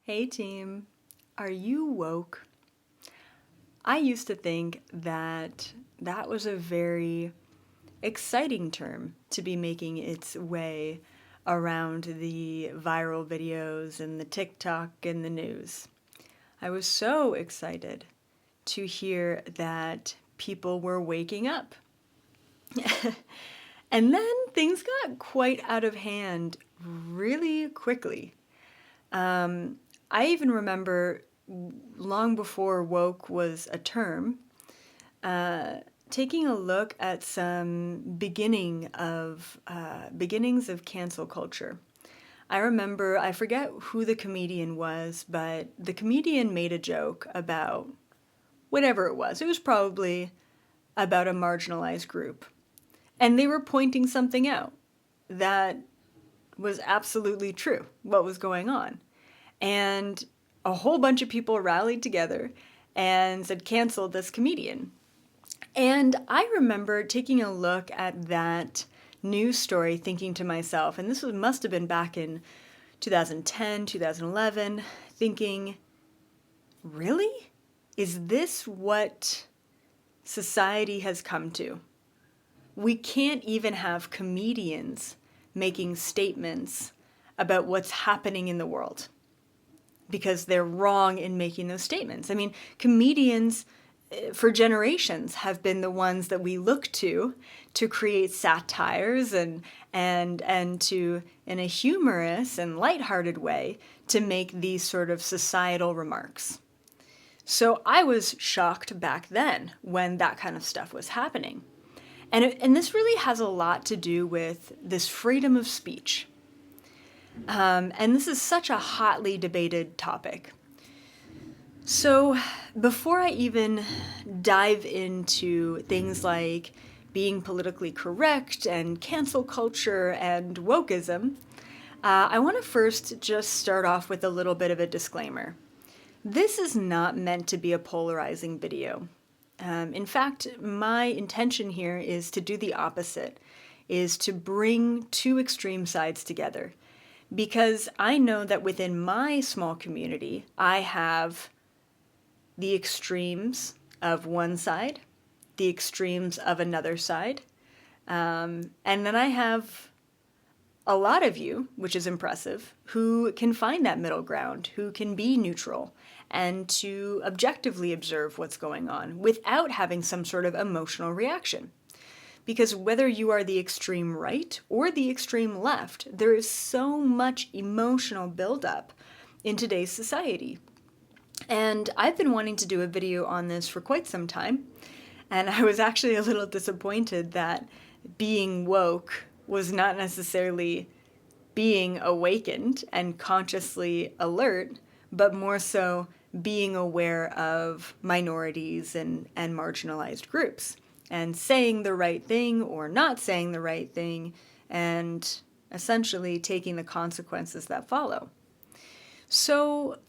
Hey team, are you woke? I used to think that that was a very exciting term to be making its way around the viral videos and the TikTok and the news. I was so excited to hear that people were waking up. And then things got quite out of hand really quickly. I even remember long before woke was a term, taking a look at some beginnings of cancel culture. I remember, I forget who the comedian was, but the comedian made a joke about whatever it was. It was probably about a marginalized group. And they were pointing something out that was absolutely true, what was going on. And a whole bunch of people rallied together and said, cancel this comedian. And I remember taking a look at that news story, thinking to myself, and must have been back in 2010, 2011, thinking, really? Is this what society has come to? We can't even have comedians making statements about what's happening in the world because they're wrong in making those statements. I mean, comedians for generations have been the ones that we look to create satires and to, in a humorous and lighthearted way, to make these sort of societal remarks. So I was shocked back then when that kind of stuff was happening. And this really has a lot to do with this freedom of speech. And this is such a hotly debated topic. So before I even dive into things like being politically correct and cancel culture and wokeism, I want to first just start off with a little bit of a disclaimer. This is not meant to be a polarizing video. In fact, my intention here is to do the opposite, is to bring two extreme sides together. Because I know that within my small community, I have the extremes of one side, the extremes of another side, and then I have a lot of you, which is impressive, who can find that middle ground, who can be neutral, and to objectively observe what's going on without having some sort of emotional reaction. Because whether you are the extreme right or the extreme left, there is so much emotional buildup in today's society. And I've been wanting to do a video on this for quite some time, and I was actually a little disappointed that being woke was not necessarily being awakened and consciously alert, but more so being aware of minorities and marginalized groups and saying the right thing or not saying the right thing and essentially taking the consequences that follow. So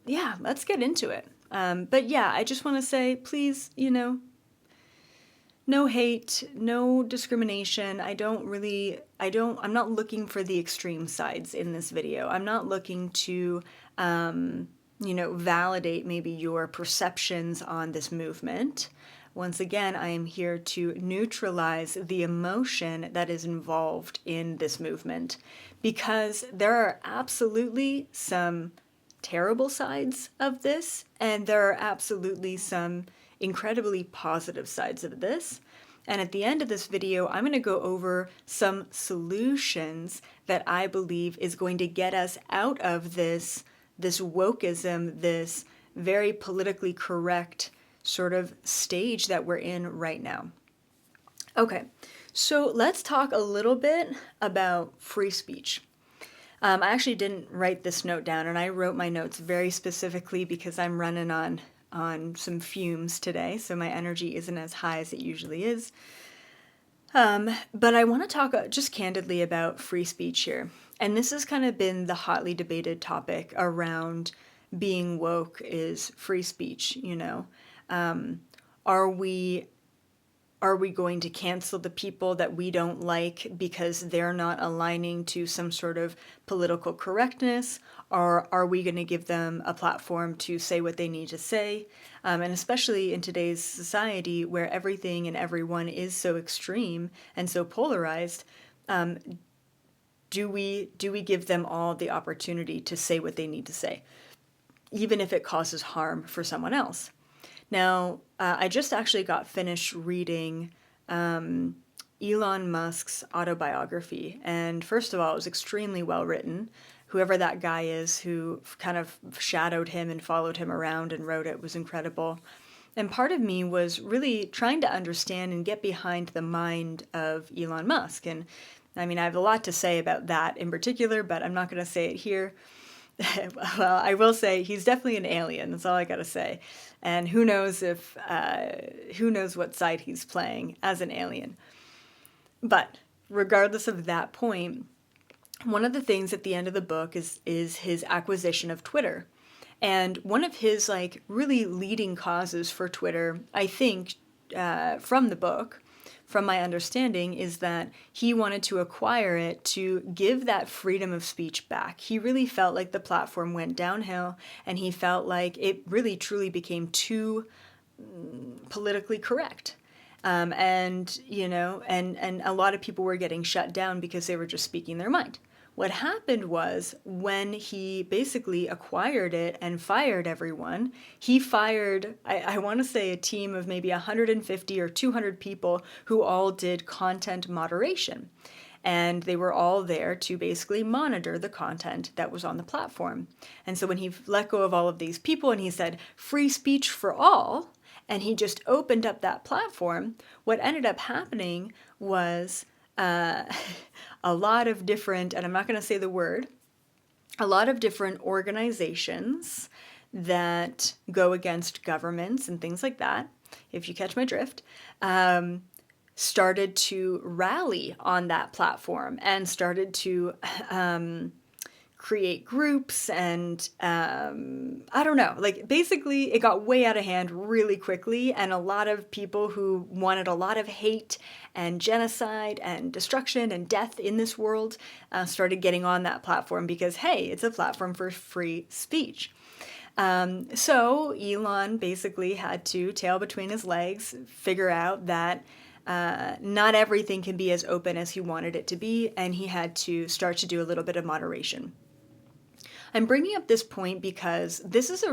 yeah, let's get into it. But yeah, I just want to say, please, no hate, no discrimination. I'm not looking for the extreme sides in this video. I'm not looking to, validate maybe your perceptions on this movement. Once again, I am here to neutralize the emotion that is involved in this movement because there are absolutely some terrible sides of this, and there are absolutely some incredibly positive sides of this. And at the end of this video, I'm going to go over some solutions that I believe is going to get us out of this wokeism, this very politically correct sort of stage that we're in right now. Okay, so let's talk a little bit about free speech. I actually didn't write this note down, and I wrote my notes very specifically because I'm running on some fumes today, so my energy isn't as high as it usually is. But I want to talk just candidly about free speech here. And this has kind of been the hotly debated topic around being woke is free speech, Are we Are we going to cancel the people that we don't like because they're not aligning to some sort of political correctness? Or are we going to give them a platform to say what they need to say? And especially in today's society where everything and everyone is so extreme and so polarized, do we give them all the opportunity to say what they need to say, even if it causes harm for someone else? Now, I just actually got finished reading Elon Musk's autobiography. And first of all, it was extremely well written. Whoever that guy is who kind of shadowed him and followed him around and wrote it was incredible. And part of me was really trying to understand and get behind the mind of Elon Musk. And I mean, I have a lot to say about that in particular, but I'm not going to say it here. Well, I will say he's definitely an alien. That's all I gotta say. And who knows what side he's playing as an alien. But regardless of that point, one of the things at the end of the book is his acquisition of Twitter. And one of his like really leading causes for Twitter, I think, from the book, from my understanding, is that he wanted to acquire it to give that freedom of speech back. He really felt like the platform went downhill, and he felt like it really truly became too politically correct. And a lot of people were getting shut down because they were just speaking their mind. What happened was when he basically acquired it and fired everyone, he fired, I want to say, a team of maybe 150 or 200 people who all did content moderation. And they were all there to basically monitor the content that was on the platform. And so when he let go of all of these people and he said, free speech for all, and he just opened up that platform, what ended up happening was a lot of different, and I'm not going to say the word, a lot of different organizations that go against governments and things like that, if you catch my drift, started to rally on that platform and started to create groups and I don't know, like basically it got way out of hand really quickly, and a lot of people who wanted a lot of hate and genocide and destruction and death in this world started getting on that platform because, hey, it's a platform for free speech. So Elon basically had to, tail between his legs, figure out that not everything can be as open as he wanted it to be, and he had to start to do a little bit of moderation. I'm bringing up this point because this is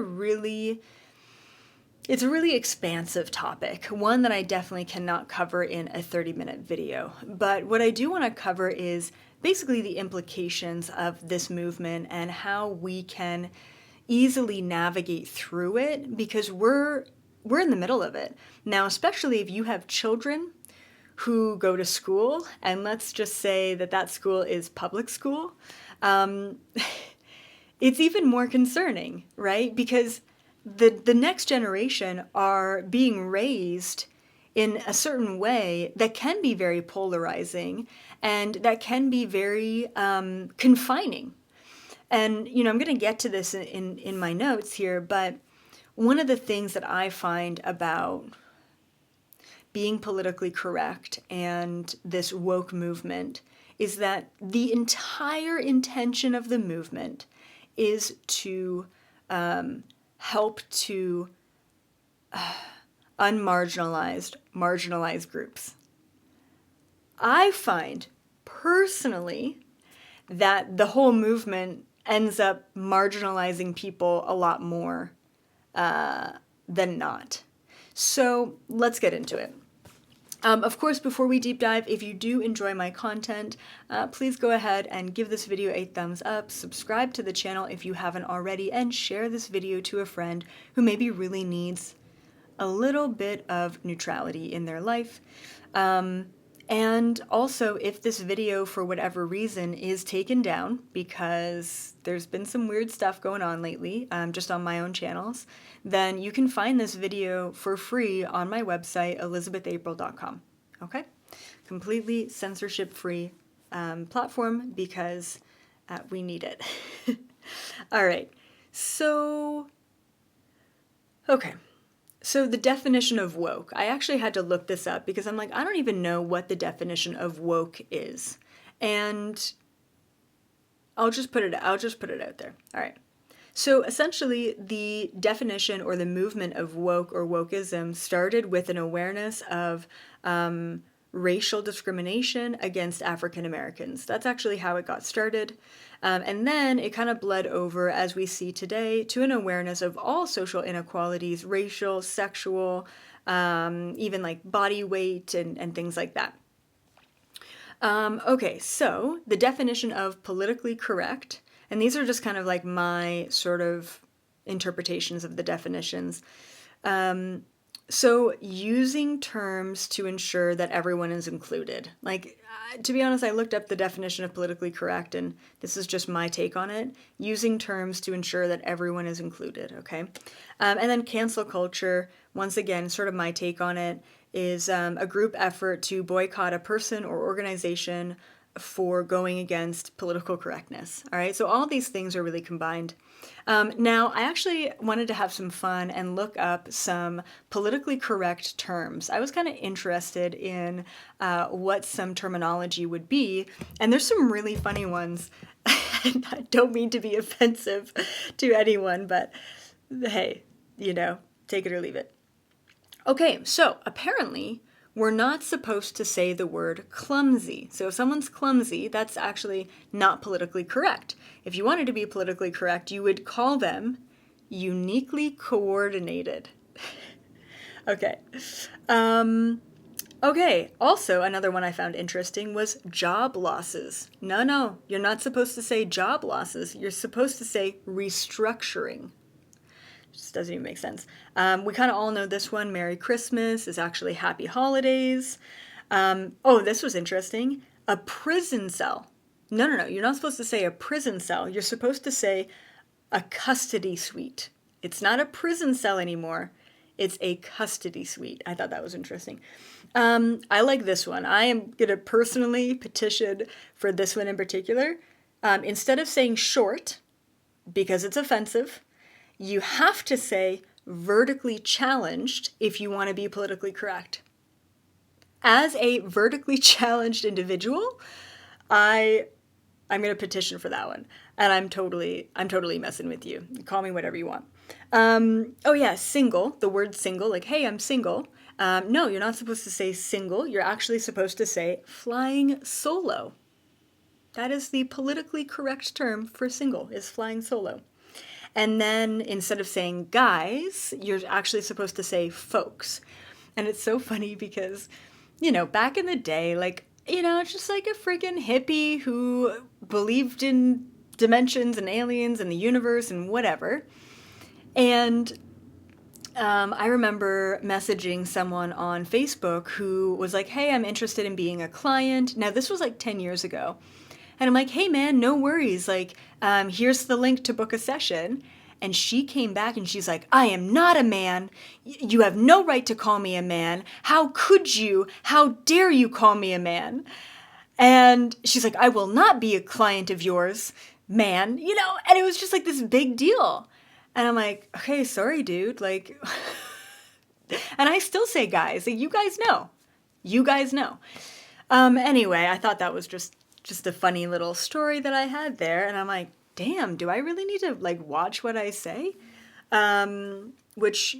it's a really expansive topic, one that I definitely cannot cover in a 30-minute video. But what I do want to cover is basically the implications of this movement and how we can easily navigate through it, because we're in the middle of it. Now, especially if you have children who go to school, and let's just say that school is public school, it's even more concerning, right? Because the next generation are being raised in a certain way that can be very polarizing and that can be very confining. And, I'm going to get to this in my notes here, but one of the things that I find about being politically correct and this woke movement is that the entire intention of the movement is to help to marginalized groups. I find personally that the whole movement ends up marginalizing people a lot more than not. So let's get into it. Of course, before we deep dive, if you do enjoy my content, please go ahead and give this video a thumbs up, subscribe to the channel if you haven't already, and share this video to a friend who maybe really needs a little bit of neutrality in their life. And also, if this video, for whatever reason, is taken down, because there's been some weird stuff going on lately, just on my own channels, then you can find this video for free on my website, elizabethapril.com. Okay? Completely censorship-free platform, because we need it. All right. So, okay. So the definition of woke, I actually had to look this up because I'm like, I don't even know what the definition of woke is. And I'll just put it out there. All right. So essentially, the definition or the movement of woke or wokeism started with an awareness of racial discrimination against African Americans. That's actually how it got started. And then it kind of bled over, as we see today, to an awareness of all social inequalities, racial, sexual, even like body weight and things like that. Okay, so the definition of politically correct, and these are just kind of like my sort of interpretations of the definitions. So using terms to ensure that everyone is included. Like, to be honest, I looked up the definition of politically correct, and this is just my take on it. Using terms to ensure that everyone is included, okay? And then cancel culture, once again, sort of my take on it, is a group effort to boycott a person or organization for going against political correctness. All right, so all these things are really combined. Now, I actually wanted to have some fun and look up some politically correct terms. I was kind of interested in what some terminology would be, and there's some really funny ones. I don't mean to be offensive to anyone, but hey, take it or leave it. Okay, so apparently we're not supposed to say the word clumsy. So if someone's clumsy, that's actually not politically correct. If you wanted to be politically correct, you would call them uniquely coordinated. Okay. Okay, also another one I found interesting was job losses. No, you're not supposed to say job losses. You're supposed to say restructuring. Just doesn't even make sense. We kind of all know this one. Merry Christmas is actually Happy Holidays. This was interesting. A prison cell. No. You're not supposed to say a prison cell. You're supposed to say a custody suite. It's not a prison cell anymore. It's a custody suite. I thought that was interesting. I like this one. I am going to personally petition for this one in particular. Instead of saying short, because it's offensive, you have to say vertically challenged if you want to be politically correct. As a vertically challenged individual, I'm going to petition for that one. And I'm totally messing with you. Call me whatever you want. Single, the word single, like, hey, I'm single. No, you're not supposed to say single. You're actually supposed to say flying solo. That is the politically correct term for single, is flying solo. And then instead of saying guys, you're actually supposed to say folks. And it's so funny because, back in the day, it's just like a freaking hippie who believed in dimensions and aliens and the universe and whatever. And I remember messaging someone on Facebook who was like, hey, I'm interested in being a client. Now, this was like 10 years ago. And I'm like, hey, man, no worries. Here's the link to book a session. And she came back and she's like, I am not a man. You have no right to call me a man. How could you? How dare you call me a man? And she's like, I will not be a client of yours, man. And it was just like this big deal. And I'm like, okay, sorry, dude. And I still say guys. You guys know. Anyway, I thought that was just a funny little story that I had there. And I'm like, damn, do I really need to watch what I say? Which,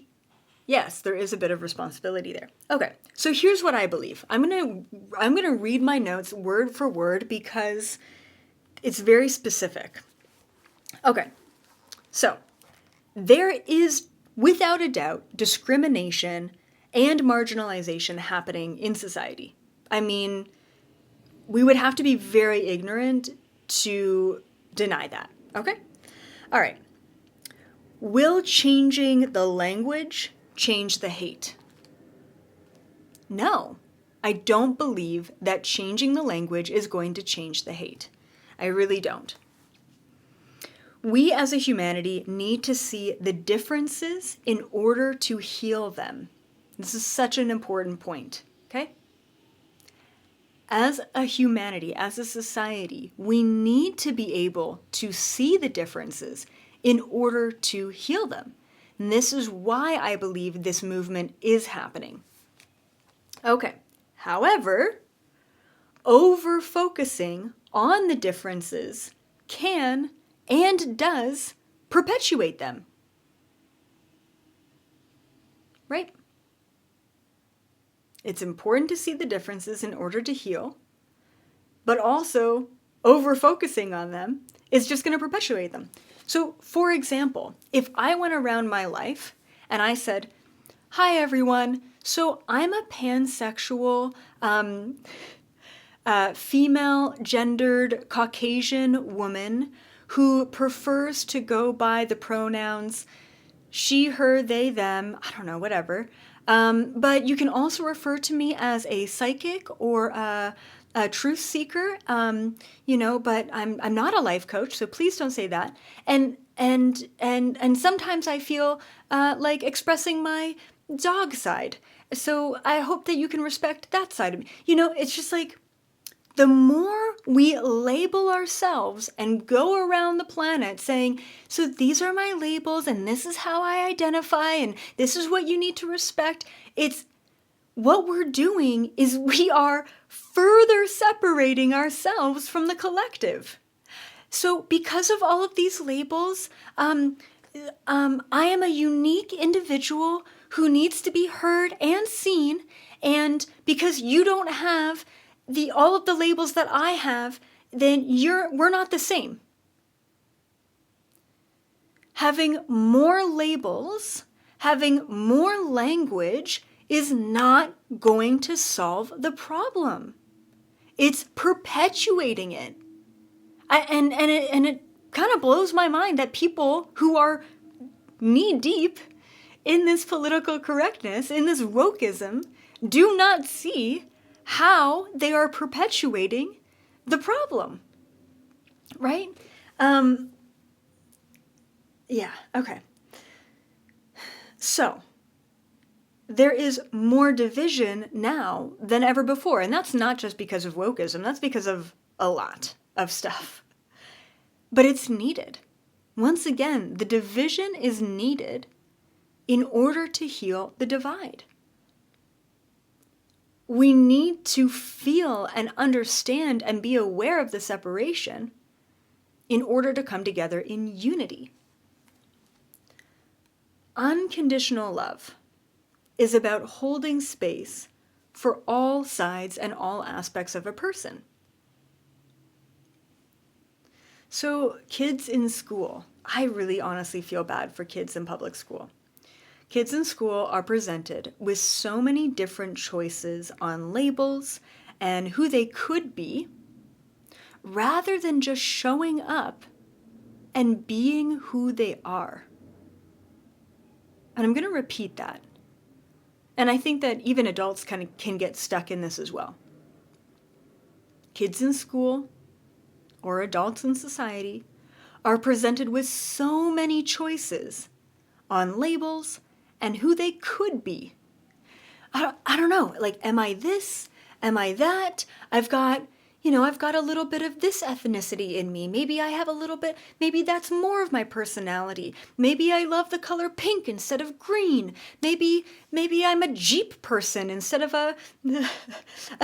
yes, there is a bit of responsibility there. Okay, so here's what I believe. I'm gonna read my notes word for word because it's very specific. Okay, so there is, without a doubt, discrimination and marginalization happening in society. I mean, we would have to be very ignorant to deny that, okay? All right. Will changing the language change the hate? No, I don't believe that changing the language is going to change the hate. I really don't. We as a humanity need to see the differences in order to heal them. This is such an important point, okay? As a humanity, as a society, we need to be able to see the differences in order to heal them. And this is why I believe this movement is happening. Okay, however, over-focusing on the differences can and does perpetuate them. Right? It's important to see the differences in order to heal, but also over-focusing on them is just going to perpetuate them. So, for example, if I went around my life and I said, "Hi everyone, so I'm a pansexual, female gendered Caucasian woman who prefers to go by the pronouns she, her, they, them, I don't know, whatever. But you can also refer to me as a psychic or a truth seeker, but I'm not a life coach, so please don't say that. And sometimes I feel like expressing my dog side. So I hope that you can respect that side of me. It's just like, the more we label ourselves and go around the planet saying, so these are my labels and this is how I identify and this is what you need to respect, it's what we're doing is we are further separating ourselves from the collective. So because of all of these labels, I am a unique individual who needs to be heard and seen, and because you don't have all of the labels that I have, then we're not the same. Having more labels, having more language is not going to solve the problem. It's perpetuating it. And it kind of blows my mind that people who are knee deep in this political correctness, in this wokeism, do not see how they are perpetuating the problem, right? Yeah, okay. So, there is more division now than ever before, and that's not just because of wokeism, that's because of a lot of stuff. But it's needed. Once again, the division is needed in order to heal the divide. We need to feel and understand and be aware of the separation in order to come together in unity. Unconditional love is about holding space for all sides and all aspects of a person. So, kids in school, I really honestly feel bad for kids in public school. Kids in school are presented with so many different choices on labels and who they could be, rather than just showing up and being who they are. And I'm going to repeat that. And I think that even adults can get stuck in this as well. Kids in school or adults in society are presented with so many choices on labels and who they could be. I don't know, like, am I this? Am I that? I've got a little bit of this ethnicity in me. Maybe I have a little bit, maybe that's more of my personality. Maybe I love the color pink instead of green. Maybe I'm a Jeep person instead of a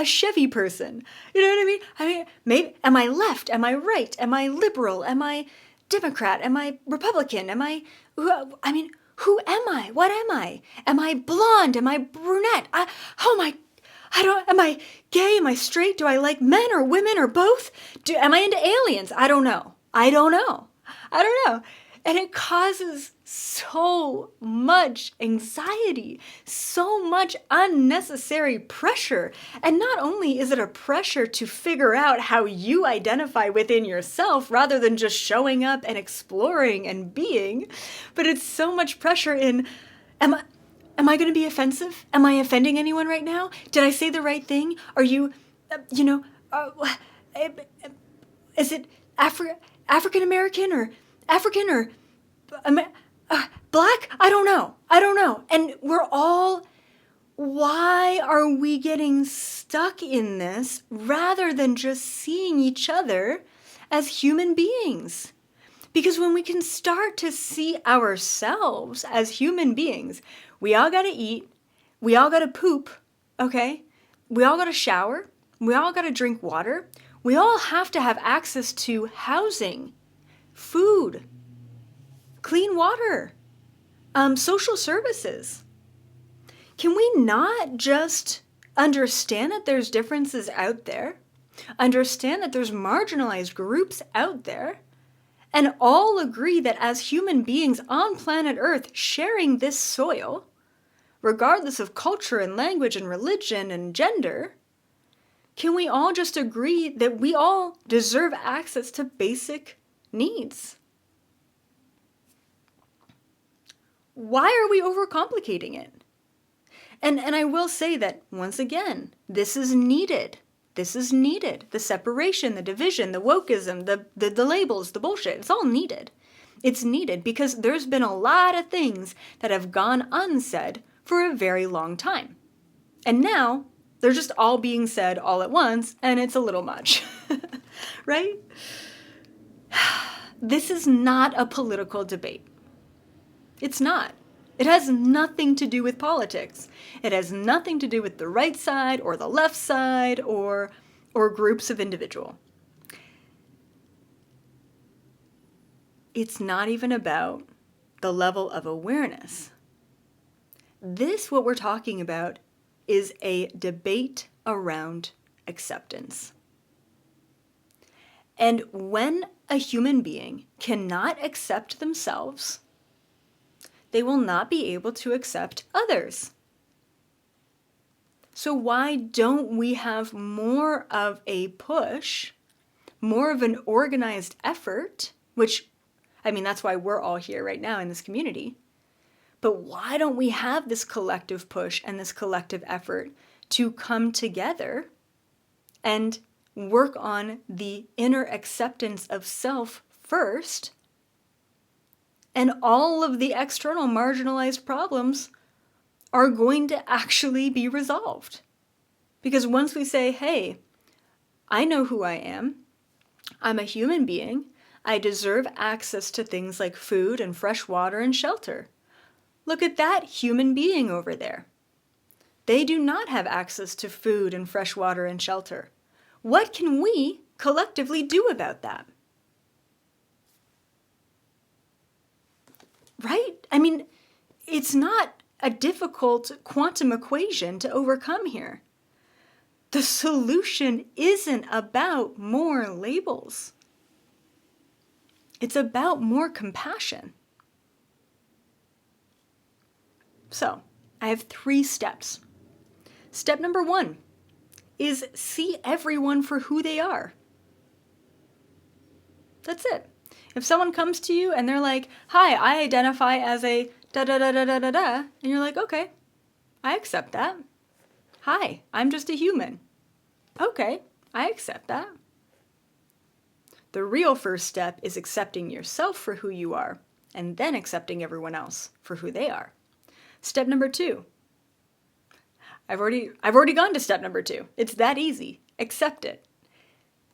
Chevy person. You know what I mean? Maybe, am I left? Am I right? Am I liberal? Am I Democrat? Am I Republican? Who am I? What am I? Am I blonde? Am I brunette? Am I gay? Am I straight? Do I like men or women or both? Am I into aliens? I don't know. And it causes so much anxiety, so much unnecessary pressure. And not only is it a pressure to figure out how you identify within yourself rather than just showing up and exploring and being, but it's so much pressure in, am I going to be offensive? Am I offending anyone right now? Did I say the right thing? Are you, is it African American or African or Black? I don't know. And why are we getting stuck in this rather than just seeing each other as human beings? Because when we can start to see ourselves as human beings, we all gotta eat, we all gotta poop, okay? We all gotta shower, we all gotta drink water, we all have to have access to housing, food, clean water, social services. Can we not just understand that there's differences out there, understand that there's marginalized groups out there, and all agree that as human beings on planet Earth sharing this soil, regardless of culture and language and religion and gender, can we all just agree that we all deserve access to basic needs? Why are we overcomplicating it? And I will say that, once again, this is needed. This is needed. The separation, the division, the wokeism, the labels, the bullshit, it's all needed. It's needed because there's been a lot of things that have gone unsaid for a very long time. And now, they're just all being said all at once, and it's a little much. Right? This is not a political debate. It's not. It has nothing to do with politics. It has nothing to do with the right side or the left side or groups of individual. It's not even about the level of awareness. What we're talking about, is a debate around acceptance. And when a human being cannot accept themselves, they will not be able to accept others. So why don't we have more of a push, more of an organized effort, which, I mean, that's why we're all here right now in this community. But why don't we have this collective push and this collective effort to come together and work on the inner acceptance of self first, and all of the external marginalized problems are going to actually be resolved. Because once we say, hey, I know who I am, I'm a human being, I deserve access to things like food and fresh water and shelter. Look at that human being over there. They do not have access to food and fresh water and shelter. What can we collectively do about that? Right? I mean, it's not a difficult quantum equation to overcome here. The solution isn't about more labels. It's about more compassion. So, I have 3 steps. Step number 1 is see everyone for who they are. That's it. If someone comes to you and they're like, hi, I identify as a da-da-da-da-da-da-da, and you're like, okay, I accept that. Hi, I'm just a human. Okay, I accept that. The real first step is accepting yourself for who you are, and then accepting everyone else for who they are. Step number 2. I've already gone to step number 2. It's that easy. Accept it.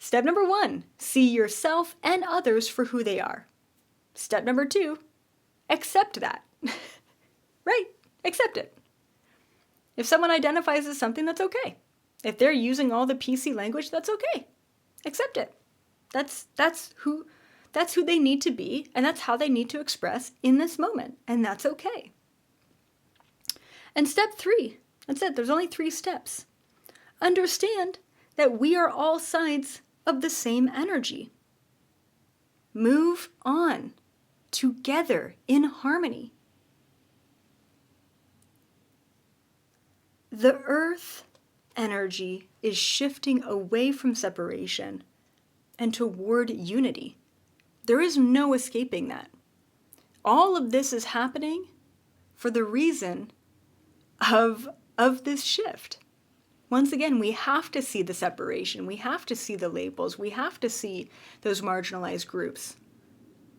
Step number 1, see yourself and others for who they are. Step number 2, accept that. Right? Accept it. If someone identifies as something, that's okay. If they're using all the PC language, that's okay. Accept it. That's who they need to be, and that's how they need to express in this moment, and that's okay. And step 3, that's it. There's only 3 steps. Understand that we are all sides of the same energy. Move on together in harmony. The earth energy is shifting away from separation and toward unity. There is no escaping that. All of this is happening for the reason of this shift. Once again, we have to see the separation. We have to see the labels. We have to see those marginalized groups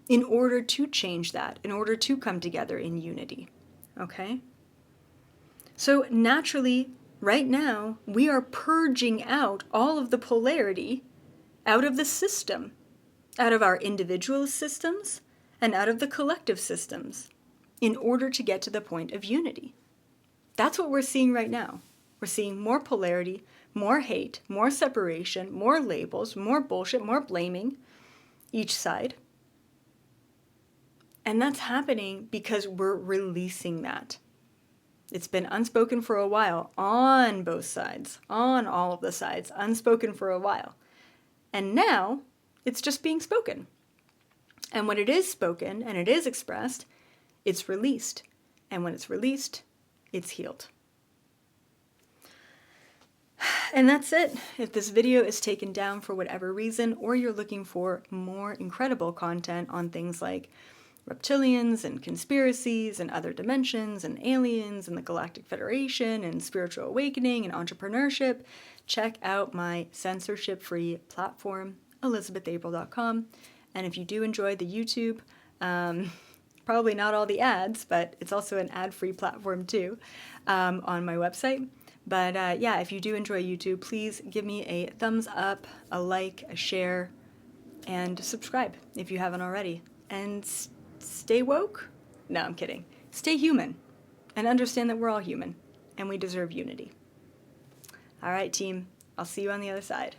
in order to change that, in order to come together in unity. Okay? So naturally, right now, we are purging out all of the polarity out of the system, out of our individual systems and out of the collective systems in order to get to the point of unity. That's what we're seeing right now. We're seeing more polarity, more hate, more separation, more labels, more bullshit, more blaming each side. And that's happening because we're releasing that. It's been unspoken for a while on both sides, on all of the sides, unspoken for a while. And now it's just being spoken. And when it is spoken and it is expressed, it's released. And when it's released, it's healed. And that's it. If this video is taken down for whatever reason, or you're looking for more incredible content on things like reptilians and conspiracies and other dimensions and aliens and the Galactic Federation and spiritual awakening and entrepreneurship, check out my censorship-free platform, ElizabethApril.com. And if you do enjoy the YouTube, probably not all the ads, but it's also an ad-free platform too, on my website. But yeah, if you do enjoy YouTube, please give me a thumbs up, a like, a share, and subscribe if you haven't already. And stay woke? No, I'm kidding. Stay human and understand that we're all human and we deserve unity. All right, team. I'll see you on the other side.